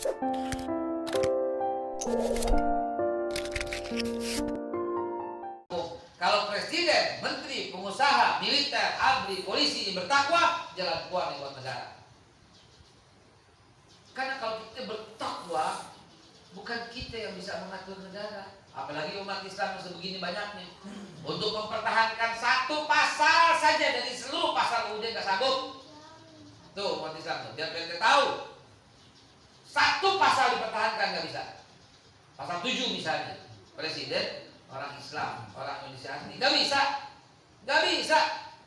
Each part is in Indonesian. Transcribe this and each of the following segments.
Kalau presiden, menteri, pengusaha, militer, abri, polisi bertakwa, jalan keluar buat negara. Karena kalau kita bertakwa, bukan kita yang bisa mengatur negara. Apalagi umat Islam sebegini banyaknya. Untuk mempertahankan satu pasal saja dari seluruh pasal UUD nggak sanggup. Tuh umat Islam tuh, biar PNT tahu. Satu pasal dipertahankan nggak bisa. Pasal 7 misalnya, presiden orang Islam, orang Indonesia asli, nggak bisa.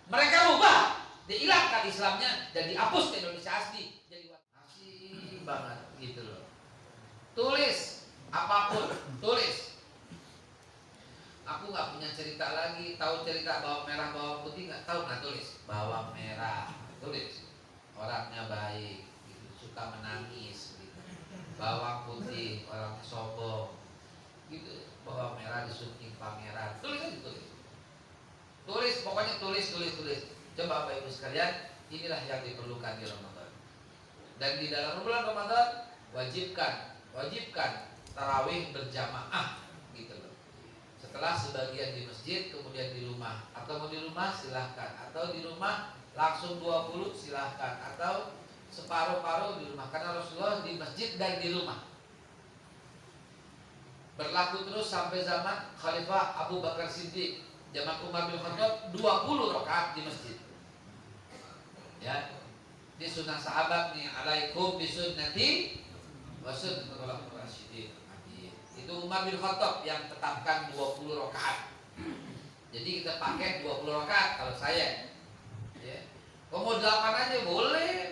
Mereka rubah, dihilangkan Islamnya dan dihapus ke Indonesia asli. Jadi asli banget gitu loh. Tulis apapun, tulis. Aku nggak punya cerita lagi. Tahu cerita bawang merah bawang putih nggak? Tahu nggak? Tulis bawang merah, tulis. Orangnya baik, gitu. Suka menangis, gitu. Bawang putih, orangnya sombong, gitu. Bawang merah disunting pameran. Tulis aja, tulis, pokoknya tulis. Coba Bapak Ibu sekalian, inilah yang diperlukan di Ramadan. Dan di dalam bulan Ramadan wajibkan tarawih berjamaah, gitu loh. Setelah sebagian di masjid, kemudian di rumah. Atau mau di rumah silahkan, atau di rumah langsung 20 silahkan, atau separuh-paruh di rumah. Karena Rasulullah di masjid dan di rumah. Berlaku terus sampai zaman Khalifah Abu Bakar Siddiq. Zaman Umar bin Khattab 20 rakaat di masjid. Ya, di sunnah sahabat nih, alaikum bisunnati wa sunnatul khulafaur rasyidin. Itu Umar bin Khattab yang tetapkan 20 rakaat. Jadi kita pakai 20 rakaat kalau saya. Ya. Kalau mau 8 aja boleh.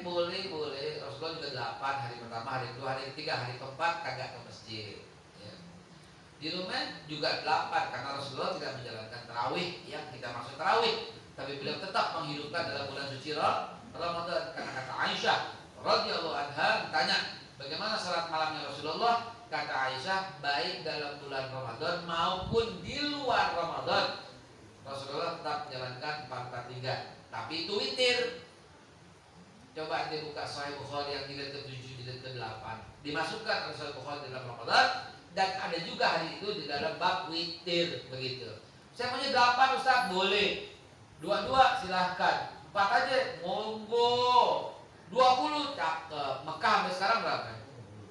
Rasulullah juga 8, hari pertama, hari kedua, hari ketiga, hari keempat kagak ke masjid. Ya. Di rumah juga 8 karena Rasulullah tidak menjalankan tarawih yang kita maksud tarawih, tapi beliau tetap menghidupkan dalam bulan suci Ramadan. Karena kata Aisyah radhiyallahu anha ditanya, bagaimana salat malamnya Rasulullah? Kata Aisyah, baik dalam bulan Ramadan maupun di luar Ramadan, Rasulullah tetap menjalankan 4-4-3. Tapi itu witir. Coba dia buka Sahih Bukhari yang jilid ke-7, jilid ke-8. Dimasukkan oleh Sahih Bukhari dalam Ramadan, dan ada juga hari itu di dalam bab witir begitu. Saya punya 8 Ustaz, boleh. 2 silahkan. 4 aja, monggo. 20 cakep. Mekah sampai sekarang berapa?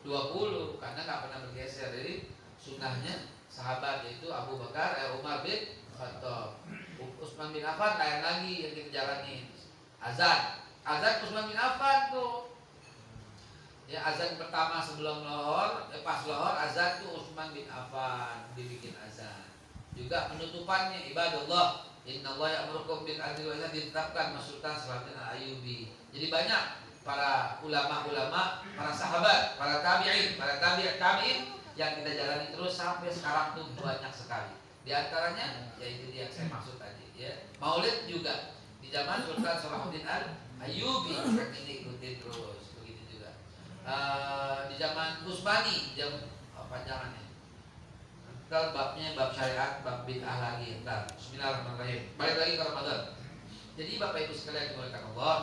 20, karena nggak pernah bergeser. Jadi sunnahnya sahabat yaitu Abu Bakar, Umar bin Khattab, Utsman bin Affan lain lagi yang kita jalani. Azan Utsman bin Affan tuh. Ya, azan pertama sebelum lohor, pas lohor azan tuh Utsman bin Affan dibikin azan. Juga penutupannya ibadallah, innallaha ya'murukum bil adli wal ihsan ditetapkan Sultan Salahuddin Ayyubi. Jadi banyak para ulama-ulama, para sahabat, para tabi'in yang kita jalani terus sampai sekarang tuh banyak sekali. Di antaranya yaitu yang saya maksud tadi, ya. Maulid juga di zaman Sultan Salahuddin Ayyubi yang ini ikutin terus, begitu juga. Di zaman Utsmani, panjangannya. Ntar babnya bab syariat, bab bid'ah lagi. Ntar bismillahirrahmanirrahim. Balik lagi ke Ramadan. Jadi Bapak Ibu sekalian dimuliakan Allah,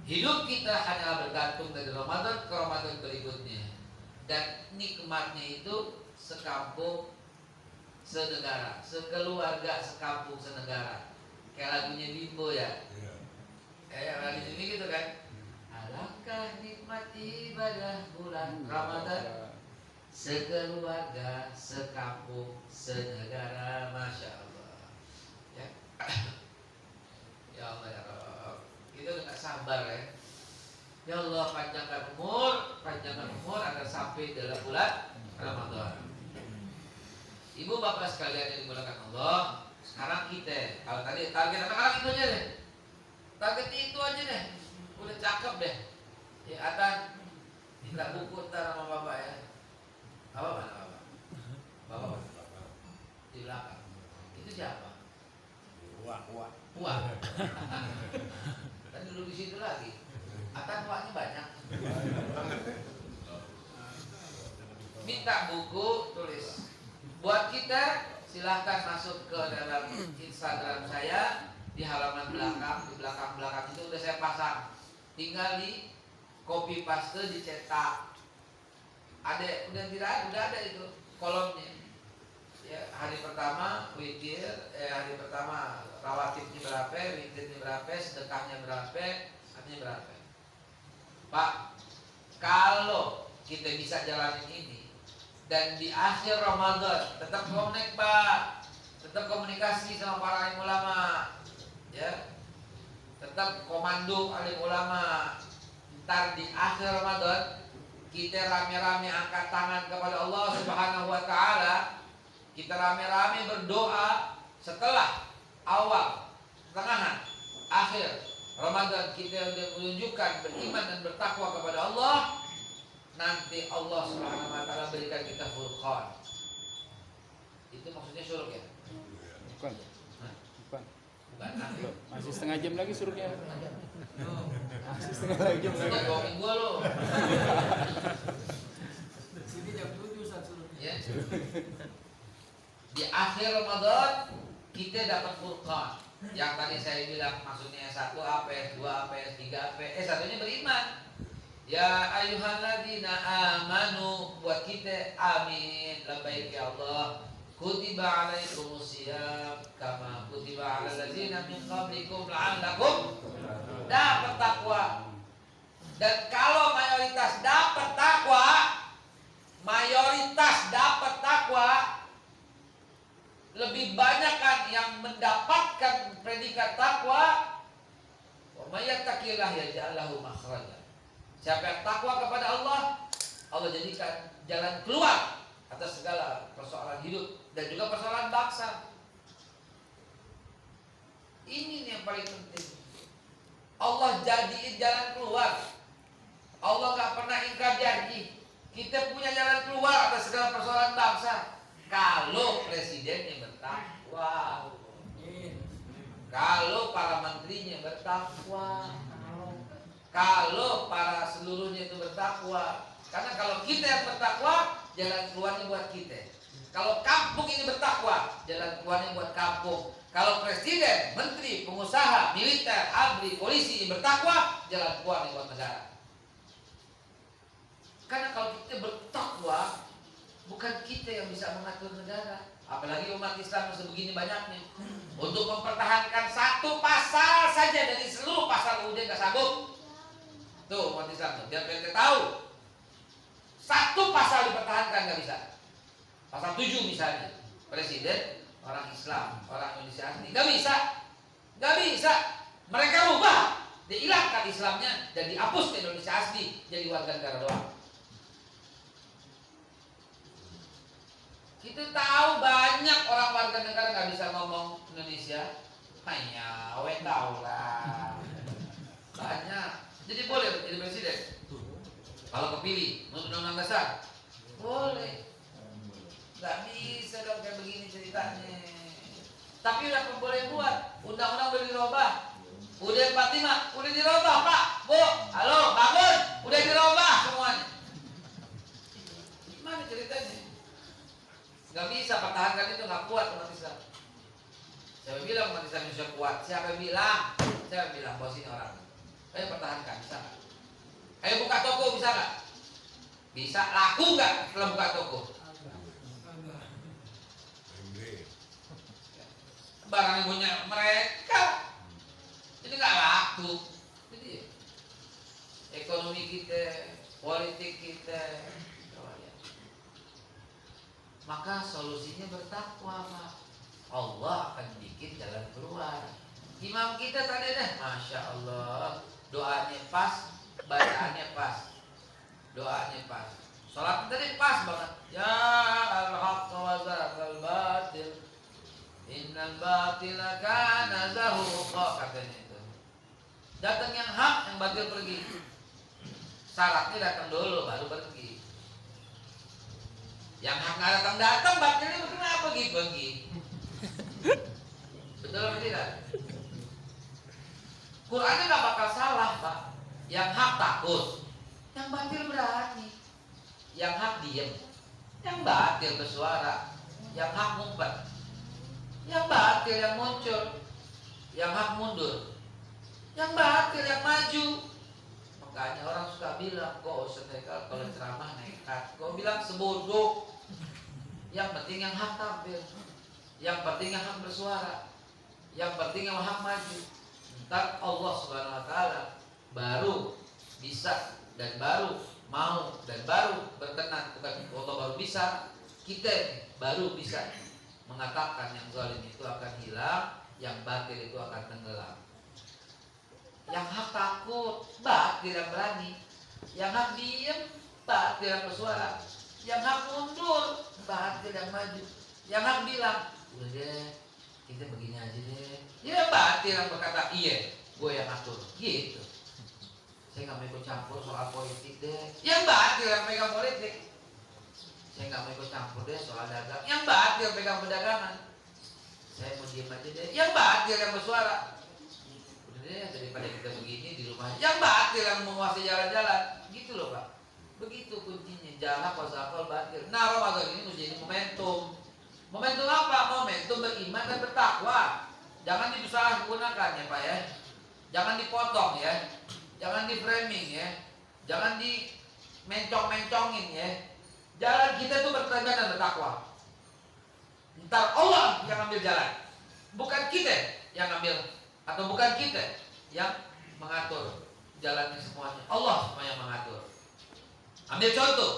hidup kita hanyalah bergantung dari Ramadan ke Ramadan berikutnya. Dan nikmatnya itu sekampung senegara, sekeluarga sekampung senegara. Kayak lagunya Bimbo ya. Kayak lagu ini gitu kan. Alangkah nikmat ibadah bulan Ramadan, sekeluarga sekampung senegara. Masya Allah. Ya. Ya Allah ya Rabb, kita udah gak sabar ya. Ya Allah, panjangkan umur agar sampai dalam bulan Ramadan. Ibu bapak sekalian yang dimuliakan Allah, sekarang kita, kalau tadi target anak-anak itu aja deh, target itu aja deh, udah cakep deh. Ya Atan, minta buku ntar sama bapak ya. Apa mana bapak? Di belakang. Itu siapa? Wah. Tadi dulu di situ lagi. Atan uangnya banyak. Minta buku, tulis. Buat kita silahkan masuk ke dalam Instagram saya di halaman belakang. Di belakang itu udah saya pasang. Tinggal di copy paste dicetak. Ada udah tidak ada, udah ada itu kolomnya. Ya, hari pertama witir, hari pertama rawatibnya berapa, witirnya berapa, sedekahnya berapa, artinya berapa. Pak, kalau kita bisa jalanin ini dan di akhir Ramadan tetap connect Pak, tetap komunikasi sama para alim ulama, ya, tetap komando alim ulama. Ntar di akhir Ramadan kita rame-rame angkat tangan kepada Allah Subhanahu wa Ta'ala. Kita rame-rame berdoa setelah awal, pertengahan, akhir Ramadan kita menunjukkan beriman dan bertakwa kepada Allah. Nanti Allah Subhanahu wa Ta'ala berikan kita furqan. Itu maksudnya surga. Bukan. Bukan. Bukan. Masih setengah jam lagi surga. Masih setengah jam lagi. Bohongin gua lo. Sini jam 7 surga. Ya. Di akhir Ramadan kita dapat furqan. Yang tadi saya bilang maksudnya S1 apa, S2 apa, S3 apa. S1-nya beriman. Ya ayyuhalladzina amanu, buat kita amin. Labbaik ya Allah. Kutiba alaikumusiyam kama kutiba alal ladzina min qablikum la'allakum dapat takwa. Dan kalau mayoritas dapat takwa, lebih banyak kan yang mendapatkan predikat takwa. Wa may yattaqillah yaj'al lahu makhraja. Siapa yang takwa kepada Allah, Allah jadikan jalan keluar atas segala persoalan hidup dan juga persoalan bangsa. Ini yang paling penting. Allah jadiin jalan keluar. Allah gak pernah ingkar janji. Kita punya jalan keluar atas segala persoalan bangsa. Kalau presidennya bertakwa, kalau para menterinya bertakwa, kalau para seluruhnya itu bertakwa. Karena kalau kita yang bertakwa, jalan keluarnya buat kita. Kalau kampung ini bertakwa, jalan keluarnya buat kampung. Kalau presiden, menteri, pengusaha, militer, abri, polisi bertakwa, jalan keluarnya buat negara. Karena kalau kita bertakwa, bukan kita yang bisa mengatur negara. Apalagi umat Islam sebegini banyaknya. Untuk mempertahankan satu pasal saja dari seluruh pasal UUD nggak sanggup. Tuh umat Islam tuh, biar kita tahu. Satu pasal dipertahankan nggak bisa. Pasal 7 misalnya, presiden orang Islam, orang Indonesia asli, nggak bisa. Mereka rubah, dihilangkan Islamnya dan dihapus ke Indonesia asli, jadi warga negara doang. Kita tahu banyak orang warga negara nggak bisa ngomong Indonesia, hanya tahu lah. Banyak, jadi boleh jadi presiden. Kalau kepilih undang-undang dasar boleh. Nggak bisa dong kayak begini ceritanya. Tapi udah boleh buat. Undang-undang udah dirubah. Udah 45, udah dirubah Pak, Bu, halo, bangun. Udah dirubah semuanya. Gimana ceritanya? Nggak bisa, pertahankan itu nggak kuat umat Islam. Siapa bilang umat Islam Indonesia kuat? Siapa bilang bos ini orang? Ayo pertahankan, bisa nggak? Ayo buka toko, bisa nggak? Bisa, laku nggak setelah buka toko? Barang yang punya mereka, jadi nggak laku. Jadi ekonomi kita, politik kita, maka solusinya bertakwa, Pak. Allah akan bikin jalan keluar. Imam kita tadi deh, masya Allah, doanya pas, bacaannya pas, doanya pas, sholat tadi pas banget. Ya al-haq wa zahaqal batil, innal batila kana zahuqa, katanya itu. Datang yang hak, yang batil pergi. Syaratnya datang dulu baru pergi. Yang hak nggak datang, batilnya kenapa pergi? Betul atau tidak? Qurannya nggak bakal salah, Pak. Yang hak takut, yang batil berani. Yang hak diam, yang batil bersuara. Yang hak ngumpet, yang batil yang muncul. Yang hak mundur, yang batil yang maju. Maka Makanya orang suka bilang, kok Ustaz Haikal kalau ceramah nekat. Kau bilang sebodoh. Yang penting yang hak tampil, yang penting yang hak bersuara, yang penting yang hak maju. Ntar Allah Subhanahu Wa Taala baru bisa dan baru mau dan baru berkenan. Bukan Allah baru bisa, kita baru bisa mengatakan yang zalim itu akan hilang, yang batil itu akan tenggelam. Yang hak takut, batil yang berani. Yang hak diam, batil yang bersuara. Yang hak mundur, batil yang maju. Yang hak bilang, udah deh, kita begini aja deh. Ya batil yang berkata, iya, gue yang atur. Gitu. Saya nggak mau ikut campur soal politik deh. Yang batil yang pegang politik. Saya nggak mau ikut campur deh soal dagang. Yang batil yang pegang perdagangan. Saya mau diem aja deh. Yang batil yang bersuara. Udah deh, daripada kita begini di rumah. Yang batil yang menguasai jalan-jalan. Gitu loh Pak. Begitu kuncinya. Jangan wasakol batil. Nah Ramadan ini mesti jadi momentum. Momentum apa? Momentum beriman dan bertakwa. Jangan disalahgunakan ya Pak ya. Jangan dipotong ya. Jangan di framing ya. Jangan di mencong-mencongin ya. Jalan kita itu bertenaga dan bertakwa. Ntar Allah yang ambil jalan. Bukan kita yang ambil. Atau bukan kita yang mengatur jalannya semuanya. Allah semua yang mengatur. Ambil contoh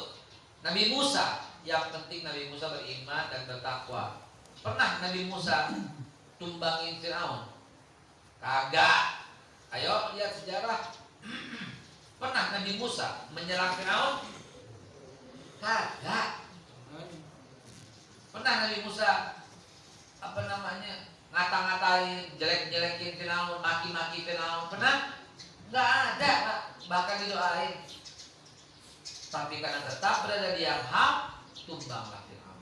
Nabi Musa. Yang penting Nabi Musa beriman dan bertakwa. Pernah Nabi Musa tumbangin Fir'aun? Kagak. Ayo lihat sejarah. Pernah Nabi Musa menyerang Fir'aun? Kagak. Pernah Nabi Musa ngata-ngatain, jelek-jelekin Fir'aun, maki-maki Fir'aun? Pernah? Nggak ada Pak. Bahkan didoain. Tapi karena tetap berada di yang hak, tumbanglah Fir'aun.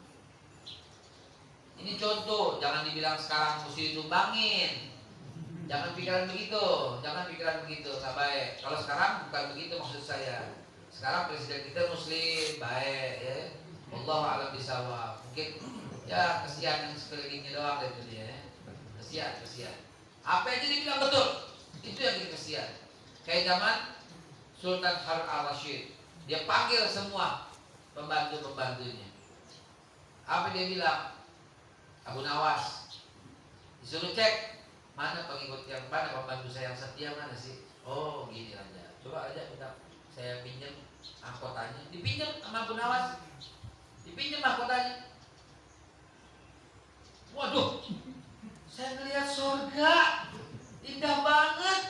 Ini contoh. Jangan dibilang sekarang mesti ditumbangin. Jangan pikiran begitu. Jangan pikiran begitu, nggak baik. Kalau sekarang bukan begitu maksud saya. Sekarang presiden kita muslim, baik ya. Wallahu a'lam bishawab. Mungkin ya kesian yang sekelilingnya doang dari dia ya. Kesian. Apa aja dibilang betul. Itu yang kita kesian. Kayak zaman Sultan Harun al-Rashid. Dia panggil semua pembantu-pembantunya. Apa dia bilang? Abu Nawas disuruh cek mana pengikut yang mana, pembantu saya yang setia mana sih? Oh gini aja. Coba aja kita saya pinjam mahkotanya. Dipinjam sama Abu Nawas. Dipinjam mahkotanya. Waduh, saya ngelihat surga indah banget.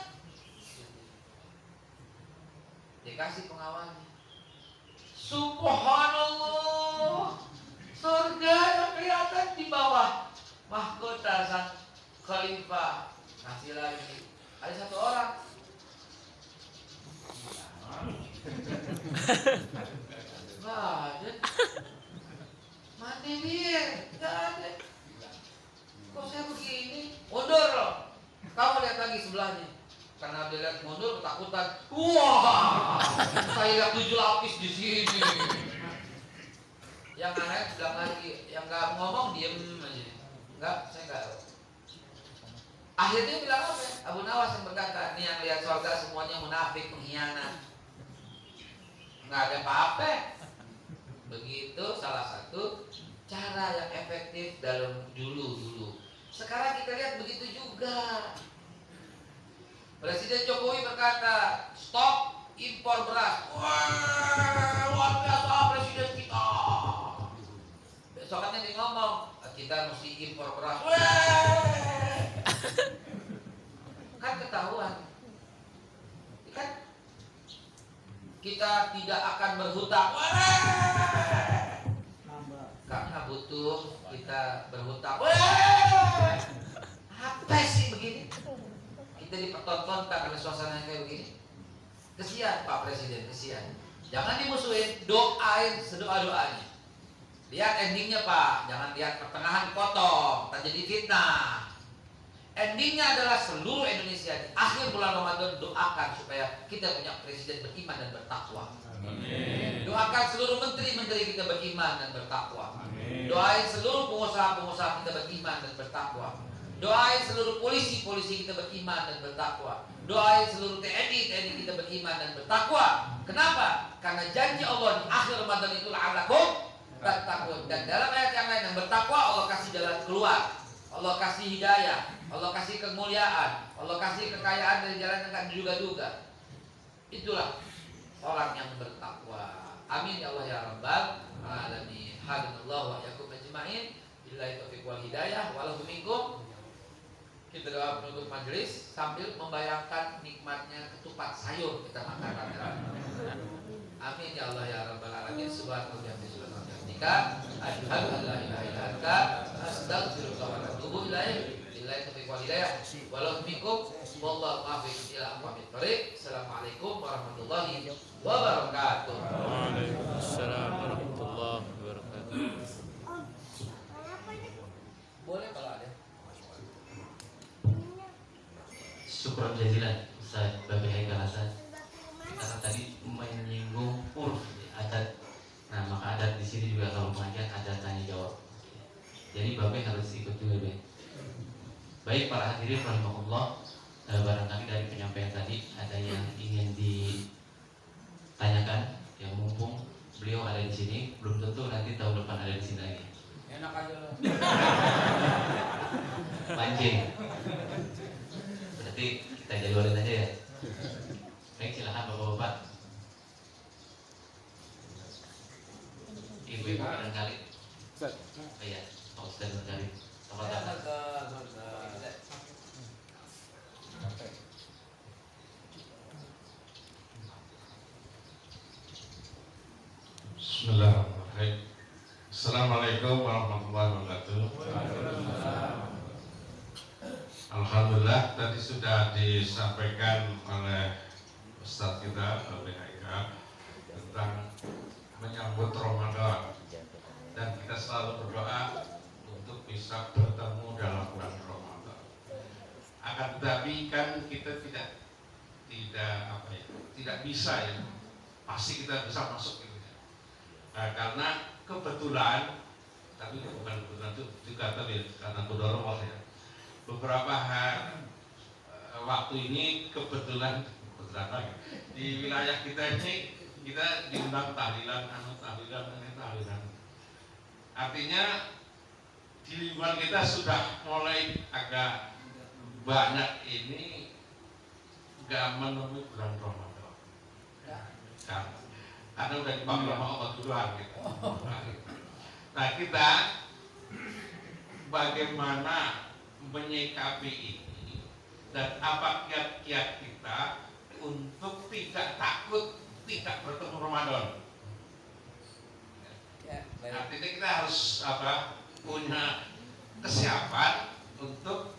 Dikasih pengawalnya. Subhanallah, surga yang kelihatan di bawah mahkota sang khalifah. Kasih lagi. Ada satu orang. Gak ada. Mati dia. Gak ada. Kok saya begini? Mundur loh. Kamu lihat lagi sebelahnya. Karena dia lihat mundur ketakutan. Wah, saya lihat 7 lapis di sini. Yang aneh bilang lagi, yang nggak ngomong diem aja. Enggak, saya nggak. Akhirnya bilang apa? Abu Nawas yang berkata, ini yang lihat surga semuanya munafik, pengkhianat. Nggak ada apa-apa. Begitu salah satu cara yang efektif dalam dulu. Sekarang kita lihat begitu juga. Presiden Jokowi berkata, stop impor beras. Wah, luar biasa presiden kita. Besoknya dia ngomong, kita mesti impor beras. Wah, kan ketahuan. Kan kita tidak akan berhutang. Wah, karena butuh kita berhutang. Wah, apa sih begini? Kita dipertontonkan karena suasana kayak begini. Kesian Pak Presiden, kesian. Jangan dimusuhin, doain sedoa-doanya. Lihat endingnya Pak, jangan lihat pertengahan potong, tak jadi fitnah. Endingnya adalah seluruh Indonesia di akhir bulan Ramadan doakan supaya kita punya presiden beriman dan bertakwa. Amin. Doakan seluruh menteri-menteri kita beriman dan bertakwa. Amin. Doain seluruh pengusaha-pengusaha kita beriman dan bertakwa. Doain seluruh polisi kita beriman dan bertakwa. Doain seluruh TNI kita beriman dan bertakwa. Kenapa? Karena janji Allah di akhir Ramadan itu la'allakum tattaqun. Dan dalam ayat yang lain, yang bertakwa Allah kasih jalan keluar, Allah kasih hidayah, Allah kasih kemuliaan, Allah kasih kekayaan dari jalan yang tak diduga-duga. Itulah orang yang bertakwa. Amin ya Allah ya Rabbal alamin. Hadinallahu wa iyyakum ajma'in. Billahi taufiq wal hidayah. Walahu minkum. Kita doa penutup majelis sambil membayangkan nikmatnya ketupat sayur kita makan rame-rame. Amin ya Allah ya Rabbal alamin. Subhanallah wa bihamdihi. Asyhadu an la ilaha illa anta astaghfiruka wa atubu ilaik. Billahi taufiq wal hidayah. Walau minkum wallahu muwaffiq ila aqwamit thoriq. Assalamualaikum warahmatullahi wabarakatuh. Waalaikumsalam warahmatullahi wabarakatuh. Boleh kalau ada. Syukur jazilan Ustaz Babi Haikal Hasan. Karena tadi menyinggung urf adat. Nah, maka adat di sini juga kalau pengajian ada tanya jawab. Jadi Babi harus ikut juga, Be. Baik para hadirin rahimakumullah, barangkali dari penyampaian tadi ada yang ingin ditanyakan, yang mumpung beliau ada di sini, belum tentu nanti tahun depan ada di sini lagi. Enak aja loh. Pancing. Berarti kita jadwalin aja ya. Baik, silakan Bapak-bapak. Ibu-ibu barangkali. Ustaz. Oh iya, Pak Ustaz barangkali. Teman-teman. Bismillahirrahmanirrahim. Assalamualaikum warahmatullahi wabarakatuh. Alhamdulillah tadi sudah disampaikan oleh Ustadz kita Babi Haikal tentang menyambut Ramadan, dan kita selalu berdoa untuk bisa bertemu dalam bulan Ramadan. Akan tetapi kan kita tidak bisa ya, pasti kita bisa masuk gitu ya. Nah, karena kebetulan, tapi bukan kebetulan itu juga tadi karena qadar ya. Beberapa waktu ini kebetulan di wilayah kita ini kita diundang tahlilan. Artinya di lingkungan kita sudah mulai agak banyak ini nggak menemui bulan Ramadan. Karena udah dipanggil sama Allah duluan gitu. Nah, kita bagaimana menyikapi ini dan apa kiat-kiat kita untuk tidak takut tidak bertemu Ramadan. Artinya kita harus punya kesiapan untuk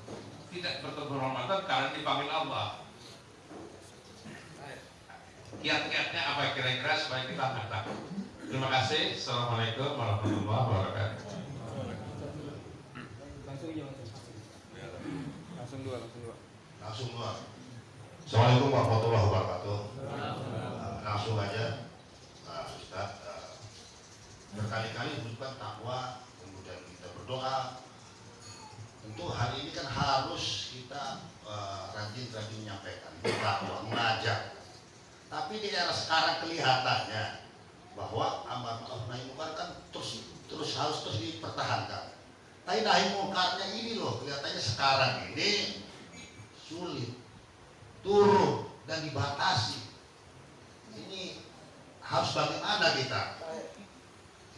tidak bertemu Ramadan karena dipanggil Allah. Kiat-kiatnya apa kira-kira supaya kita nggak takut? Terima kasih. Assalamualaikum warahmatullahi wabarakatuh. Langsung dua. Assalamualaikum warahmatullahi wabarakatuh. Langsung aja, Ustaz. Berkali-kali disebutkan takwa, kemudian kita berdoa. Tentu hari ini kan harus kita rajin-rajin menyampaikan takwa, mengajak. Tapi di era sekarang kelihatannya bahwa amar ma'ruf nahi munkar kan terus harus dipertahankan. Tapi nahi munkarnya ini loh kelihatannya sekarang ini sulit, turun dan dibatasi. Ini harus bagaimana kita?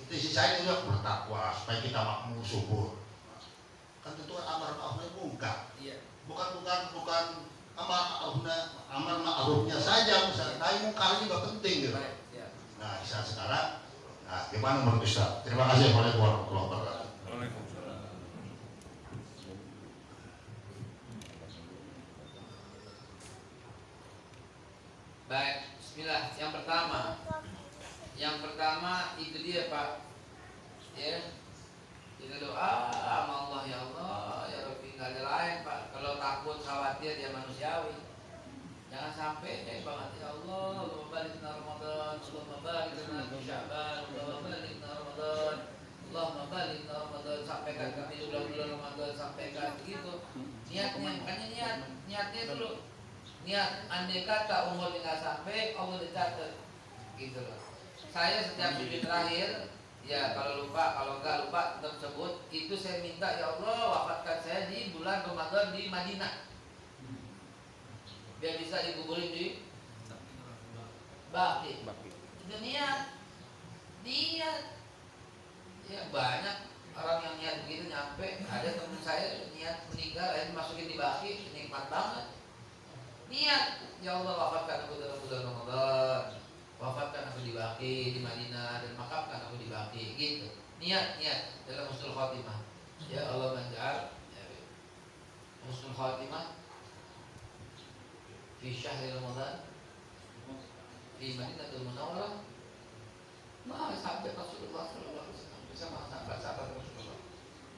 Itu sisanya juga bertakwa supaya kita makmur subur. Kan tentu amar ma'ruf nahi munkar. Bukan amar ma'rufnya saja, misalnya nahi munkarnya juga penting gitu. Nah, saat sekarang, gimana menurut Ustaz? Terima kasih. Assalamualaikum warahmatullahi wabarakatuh. Baik, bismillah. Yang pertama itu dia Pak. Ya. Kita doa sama Allah, ya Allah, ya Rabbi, nggak ada lain Pak. Kalau takut khawatir ya manusiawi. Jangan sampai banget ya Allah, Allahumma barik lana Ramadan, Allahumma barik lana Sya'ban, Allahumma barik lana Ramadan. Allahumma baligh Ramadan, sampaikan kami di bulan-bulan Ramadan, sampaikan begitu. Niatnya, makanya niatnya dulu. Niat, andai kata umur nggak sampai, Allah dicatat, gitu loh. Saya setiap sujud terakhir, ya kalau nggak lupa tetap sebut. Itu saya minta, ya Allah wafatkan saya di bulan Ramadan di Madinah, biar bisa dikuburin di Baqi. Itu niat. Ya banyak orang yang niat begitu nyampe. Ada teman saya niat meninggal, masukin di Baqi, nikmat banget. Niat, ya Allah wafatkan aku dalam bulan Ramadan, wafatkan aku di Baqi, di Madinah, dan makamkan aku di Baqi, gitu. Niat dalam husnul khotimah. Ya Allah menja'al husnul khotimah fi syahri Ramadan di Madinatul Munawwarah. Sampai Rasulullah sallallahu alaihi wasallam bersama sahabat-sahabat Rasulullah.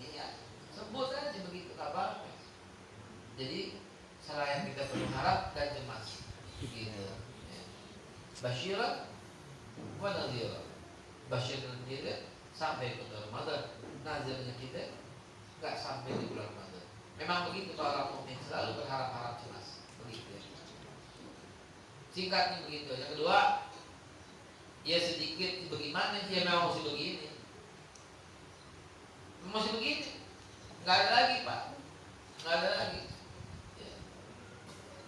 Niat, sebut aja begitu kabarnya. Jadi salah yang kita perlu harap dan cemas, gitu. Basyiran wa nadhira. Basyir dan nadhira sampai ke Ramadan. Nazarnya kita nggak sampai di bulan Ramadan. Memang begitu kalau orang mukmin selalu berharap-harap cemas, begitu. Singkatnya begitu. Yang kedua, ya sedikit bagaimana dia memang mesti begini. Masih begini. Nggak ada lagi, Pak. Nggak ada lagi.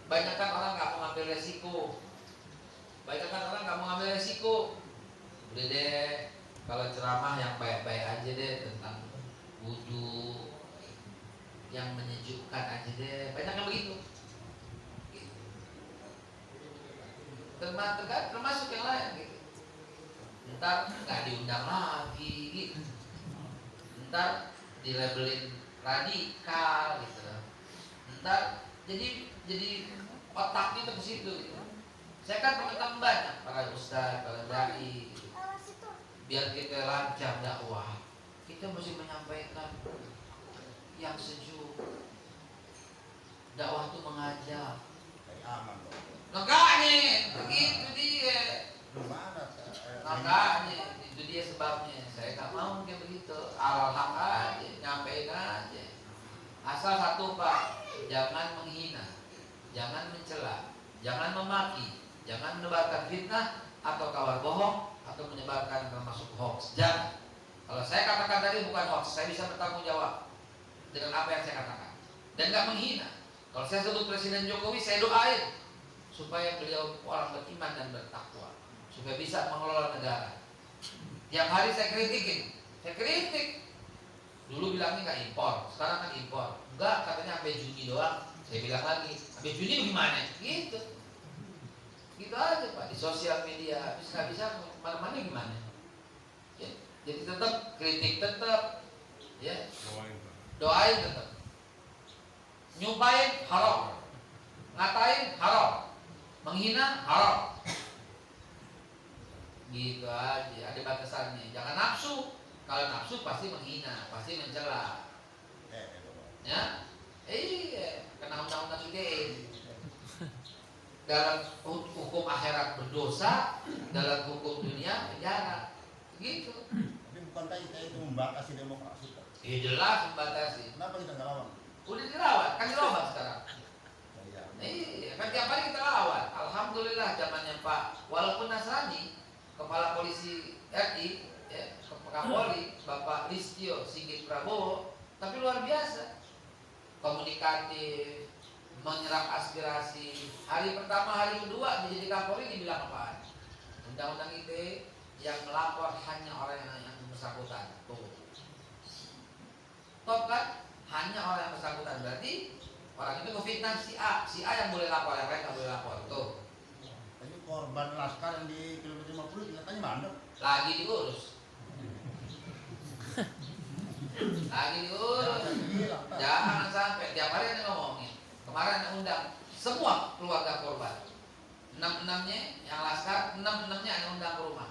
Banyak kan orang nggak mau ngambil resiko. Udah deh, kalau ceramah yang baik-baik aja deh, tentang wudhu, yang menyejukkan aja deh. Banyak yang begitu. Termasuk yang lain gitu. Ntar nggak diundang lagi gitu. Ntar dilabelin radikal gitu. Ntar jadi otaknya tuh ke situ gitu. Saya kan pengetahuan banyak para ustaz, para dai gitu. Biar kita lancar dakwah, kita mesti menyampaikan yang sejuk. Dakwah itu mengajak. Makanya begitu dia. Makanya itu dia sebabnya. Saya nggak mau kayak begitu. Al-haq aja, nyampein aja. Asal satu Pak, jangan menghina, jangan mencela, jangan memaki, jangan menebarkan fitnah atau kabar bohong atau menyebarkan termasuk hoax. Jangan. Kalau saya katakan tadi bukan hoax, saya bisa bertanggung jawab dengan apa yang saya katakan dan nggak menghina. Kalau saya sebut Presiden Jokowi, saya doain supaya beliau orang beriman dan bertakwa, supaya bisa mengelola negara. Tiap hari saya kritik. Dulu bilangnya nggak impor, sekarang kan impor. Enggak, katanya sampai Juni doang. Saya bilang lagi, sampai Juni gimana? Gitu aja Pak, di sosial media. Habis nggak bisa mana-mana gimana? Ya, jadi tetap kritik, tetap ya, doain tetap. Nyumpain haram, ngatain haram, menghina haram. Gitu aja, ada batasannya. Jangan nafsu. Kalau nafsu pasti menghina, pasti mencela. Ya, kena undang-undang ITE. Dalam hukum akhirat berdosa, dalam hukum dunia penjara. Gitu. Tapi bukankah ITE itu membatasi demokrasi? Iya jelas membatasi. Kenapa kita nggak lawan? Udah dirawat, kan dirawat sekarang. Iya, kan tiap hari kita lawan. Alhamdulillah zamannya Pak, walaupun Nasrani, Kepala Polisi RI, ya, Kapolri, Bapak Listio Sigit Prabowo, tapi luar biasa. Komunikatif, menyerap aspirasi. Hari pertama, hari kedua dia jadi Kapolri dibilang apaan? Undang-undang ITE yang melapor hanya orang yang bersangkutan. Tuh. Top kan? Hanya orang yang bersangkutan. Berarti orang itu ngefitnah si A yang boleh lapor, yang lain nggak boleh lapor. Tuh. Tapi korban laskar yang di kilometer 50 kelihatannya mandek. Lagi diurus. Jangan sampai tiap hari ada ngomongin. Kemarin ada undang semua keluarga korban. 6-6-nya yang laskar, 6-6-nya ada undang ke rumah.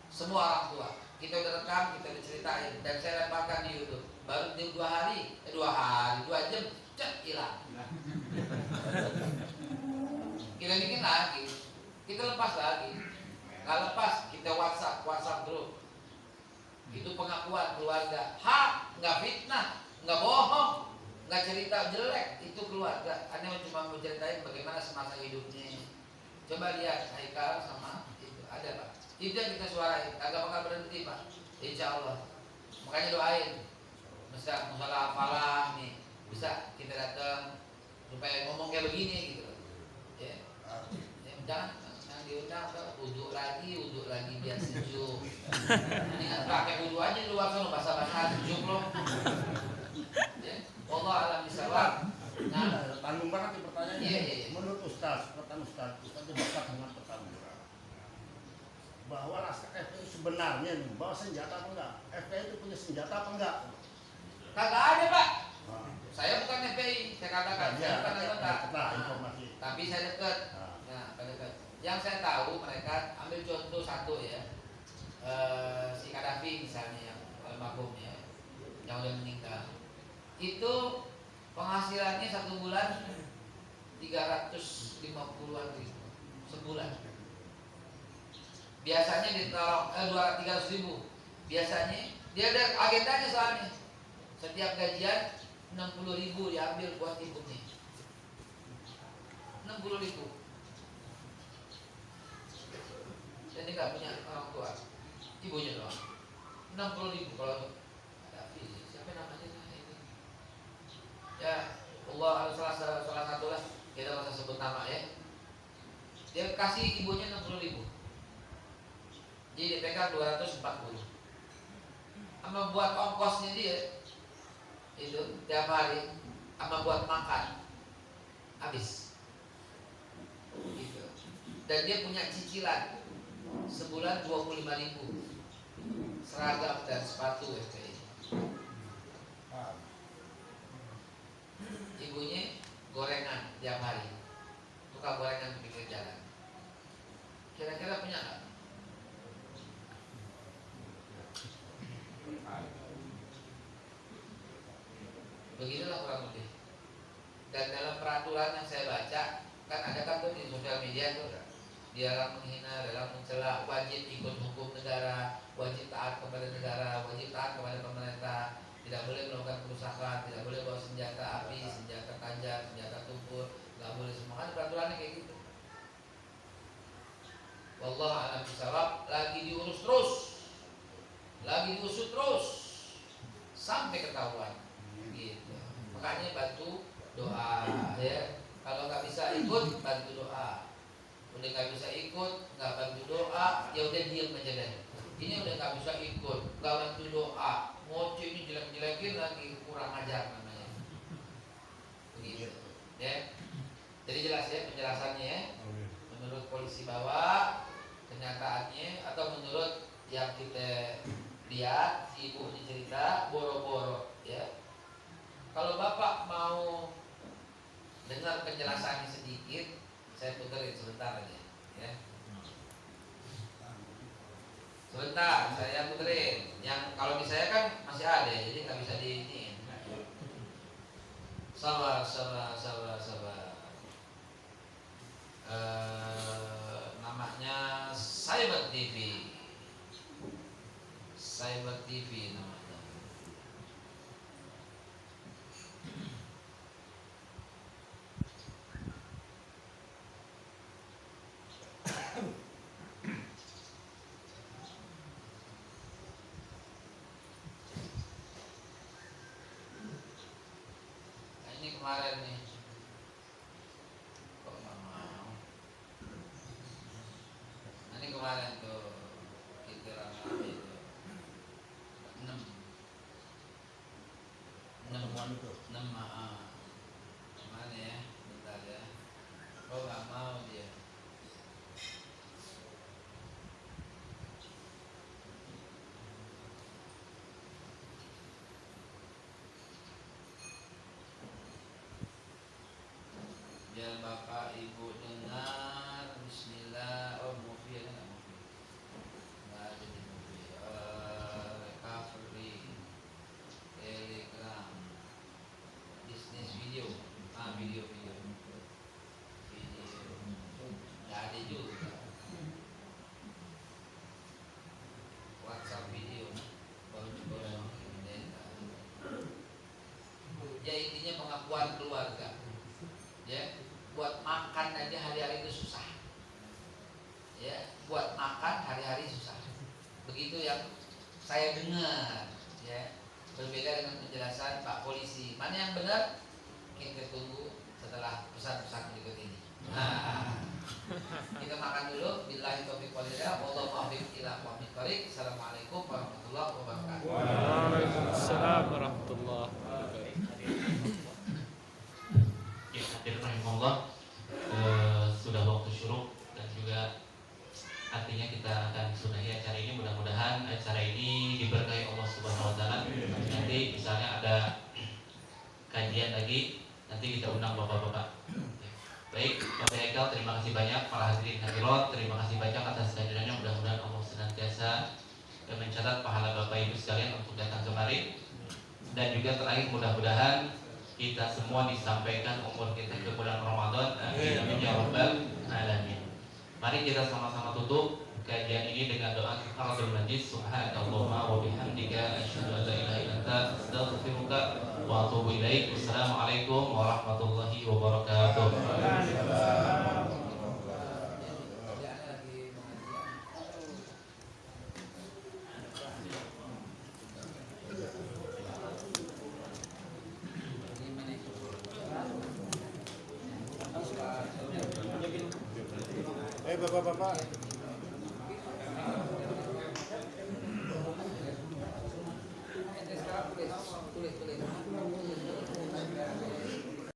Semua orang tua. Kita udah rekam, kita udah ceritain dan saya lemparkan di YouTube. Baru di 2 jam, hilang. Kita bikin lagi, kita lepas lagi. Nggak lepas, kita WhatsApp grup. Itu pengakuan keluarga. Hak, nggak fitnah, nggak bohong, nggak cerita jelek. Itu keluarga. Anda cuma mau ceritain bagaimana semasa hidupnya. Coba lihat Haikal sama itu ada Pak. Itu yang kita suarain. Agak bakal berhenti Pak. Insya Allah. Makanya doain. Masalah apalah nih bisa kita datang supaya ngomong kayak begini gitu. Ya. Jangan diundang uduk lagi biar sejuk. Ini pakai uduk aja di luar sana basah-basah sejuk loh. Ya. Allah alam bisawab. Nah, tanggung banget nih pertanyaannya. Iya. Menurut Ustaz, pertanyaan Ustaz dekat dengan pertanyaan bahwa naskah FPI sebenarnya nih, bahwa senjata apa enggak? FPI itu punya senjata apa enggak? kagak ada Pak. Nah, Saya bukan FPI, saya katakan saya bukan anggota. Nah, informasi. Tapi saya dekat. Nah, dekat. Yang saya tahu mereka ambil contoh satu ya, si Kadafi misalnya yang almarhum ya, yang udah meninggal. Itu penghasilannya satu bulan 350-an ribu sebulan. Biasanya ditaruh 300 ribu. Biasanya dia ada agendanya soalnya. Setiap gajian 60.000 diambil buat ibunya. 60.000. Dan dia nggak punya orang tua, ibunya doang. 60.000 kalau ada siapa namanya ini? Ya Allah salah satu lah, kita nggak usah sebut nama ya. Dia kasih ibunya 60.000. Jadi DPK 240. Sama buat ongkosnya dia itu tiap hari, sama buat makan habis. Gitu. Dan dia punya cicilan sebulan 25.000 seragam dan sepatu FPI. Ibunya gorengan tiap hari, tukang gorengan di pinggir jalan. Kira-kira punya nggak? Beginilah kurang lebih. Dan dalam peraturan yang saya baca, kan ada kan tuh di sosial media tuh, dilarang menghina, dilarang mencela, wajib ikut hukum negara, wajib taat kepada negara, wajib taat kepada pemerintah, tidak boleh melakukan kerusakan, tidak boleh bawa senjata api, senjata tajam, senjata tumpul, nggak boleh semua. Kan peraturannya kayak gitu. Wallah a'lam bishawab, lagi diurus terus, lagi diusut terus sampai ketahuan. Gitu. Makanya bantu doa ya. Kalau nggak bisa ikut, bantu doa. Udah nggak bisa ikut, nggak bantu doa, ya udah diam aja deh. Ini udah nggak bisa ikut, nggak bantu doa, ngoceh ini jelek-jelekin lagi, kurang ajar namanya. Begitu. Ya. Jadi jelas ya penjelasannya ya. Menurut polisi bawa kenyataannya atau menurut yang kita lihat, si ibu ini cerita boro-boro ya. Kalau Bapak mau dengar penjelasannya sedikit, saya puterin sebentar aja ya. Sebentar, saya puterin. Yang kalau misalnya kan masih ada, jadi nggak bisa diiniin. Sabar. Namanya Cyber TV. Cyber TV namanya. Ini kemarin nih, kok nggak mau? Ini kemarin tuh kita ramai itu 6 mana ya? Bentar ya. Kok nggak mau dia? Biar bapak ibu dengar. Bismillah. Oh movie ada nggak movie? Nggak ada di movie. Recovery, Telegram, bisnis video, video nggak ada juga. WhatsApp video, kemampuan keluarga. Ya, buat makan aja hari-hari itu susah. Ya, buat makan hari-hari susah. Begitu yang saya dengar, ya. Berbeda dengan penjelasan Pak Polisi. Mana yang benar? Kita tunggu setelah pesan-pesan berikut ini. Nah, kita makan dulu. Billahi taufiq wal hidayah. Wallahu a'lam ila aqwamit thoriq. Assalamualaikum warahmatullahi wabarakatuh. Waalaikumsalam warahmatullahi wabarakatuh. Ya, hadirin rahimahullah, sudah waktu syuruk dan juga artinya kita akan sudahi acara ini. Mudah-mudahan acara ini diberkahi Allah Subhanahu wa taala. Nanti misalnya ada kajian lagi, nanti kita undang bapak-bapak. Baik, Bapak Haikal, terima kasih banyak. Para hadirin hadirat, terima kasih banyak atas kehadirannya. Mudah-mudahan Allah senantiasa mencatat pahala Bapak Ibu sekalian untuk datang kemari. Dan juga terakhir, mudah-mudahan kita semua disampaikan umur kita ke bulan Ramadan. Amin ya rabbal alamin. Mari kita sama-sama tutup kajian ini dengan doa kifaratul majlis. Subhanakallahumma wa bihamdika asyhadu an la ilaha illa anta astaghfiruka wa atubu ilaik. Wassalamualaikum warahmatullahi wabarakatuh. Bapak-bapak. Tulis.